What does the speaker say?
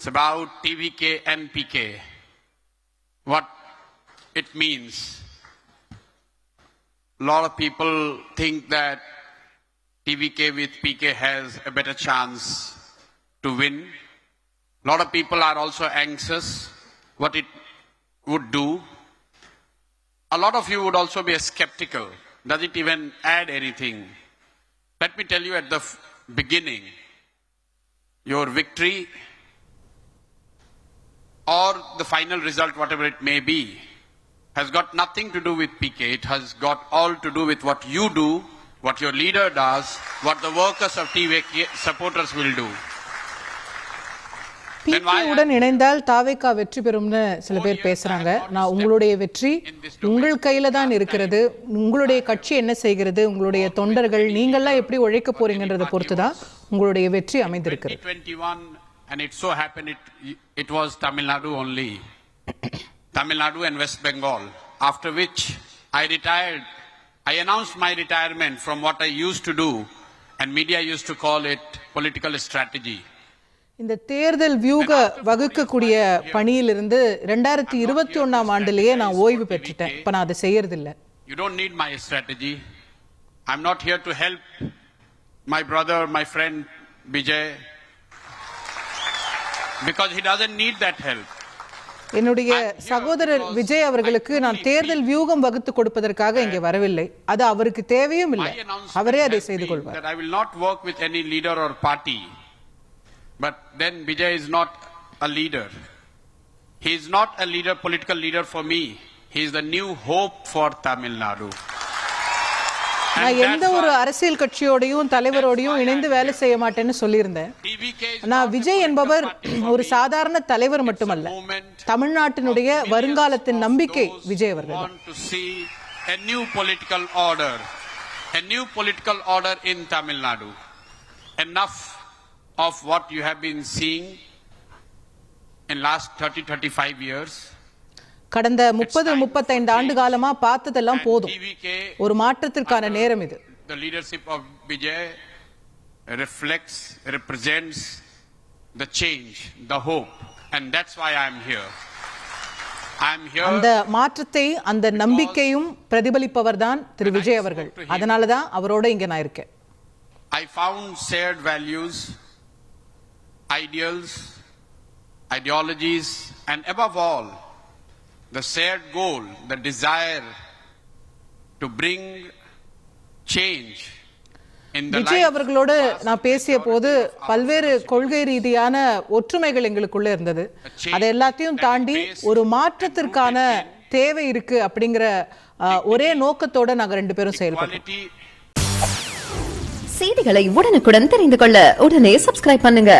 It's about TVK and PK. What it means. A lot of people think that TVK with PK has a better chance to win. A lot of people are also anxious what it would do. A lot of you would also be skeptical. Does it even add anything? Let me tell you at the beginning, your victory or the final result, whatever it may be, has got nothing to do with PK. It has got all to do with what you do, what your leader does, what the workers of TVK supporters will do. PK உடன் இணைந்தால் தாவேகா வெற்றி பெறும்னு சில பேர் பேசுறாங்க. நான் உங்களுடைய வெற்றி உங்கள் கையில தான் இருக்கிறது. உங்களுடைய கட்சி என்ன செய்கிறது, உங்களுடைய தொண்டர்கள் நீங்கள்லாம் எப்படி உழைக்க போறீங்கன்றதை பொறுத்து தான் உங்களுடைய வெற்றி அமைந்திருக்கிறது. 2021 and it so happened it was Tamil Nadu only. Tamil Nadu and West Bengal. After which I retired. I announced my retirement from what I used to do and media used to call it political strategy. இந்த தேர்தல் வியூக வகுக்கக்கூடிய பணியிலிருந்து 2021ஆம் ஆண்டிலேயே நான் ஓய்வு பெற்றுட்டேன். இப்ப நான் அதை செய்யறது இல்ல. You don't need my strategy. I'm not here to help my brother, my friend Vijay, because he doesn't need that help. என்னுடைய சகோதரர் விஜய் அவர்களுக்கு நான் தேர்தல் வியூகம் வகுத்து கொடுப்பதற்காக இங்கே வரவில்லை. அது அவருக்கு தேவையும் இல்லை. அவரே அதை செய்து கொள்வார். I will not work with any leader or party. But then Vijay is not a leader. He is not a leader, political leader for me. He is the new hope for Tamil Nadu. நான் எந்த ஒரு அரசியல் கட்சியோடையும் தலைவரோடையும் இணைந்து வேலை செய்ய மாட்டேன்னு சொல்லியிருந்தேன். நான் விஜய் என்பவர் ஒரு சாதாரண தலைவர் மட்டுமல்ல, தமிழ்நாட்டினுடைய வருங்காலத்தின் நம்பிக்கை விஜய் அவர்கள். A new political order in Tamil Nadu. Enough of what you have been seeing in last 30-35 years. கடந்த 30-35 ஆண்டு காலமா பார்த்ததெல்லாம் போதும். ஒரு மாற்றத்திற்கான நேரம் இது. The leadership of Vijay represents the change, the hope, and that's why I am here. I am here. அந்த மாற்றத்தை, அந்த நம்பிக்கையும் பிரதிபலிப்பவர்தான் திரு விஜய் அவர்கள். அதனால தான் அவரோட இங்க நான் இருக்கேன். I found shared values, ideals, ideologies, and above all, the shared goal, the desire to bring change in the life. Vijay அவர்களோடு நான் பேசிய போது பல்வேறு கொள்கை ரீதியான ஒற்றுமைகள் எங்களுக்குள்ள இருந்தது. அதை எல்லாத்தையும் தாண்டி ஒரு மாற்றத்திற்கான தேவை இருக்கு அப்படிங்கிற ஒரே நோக்கத்தோட நாங்க ரெண்டு பேரும் செயல்படுறோம். செய்திகளை உடனுக்குடன் தெரிந்து கொள்ள உடனே சப்ஸ்கிரைப் பண்ணுங்க.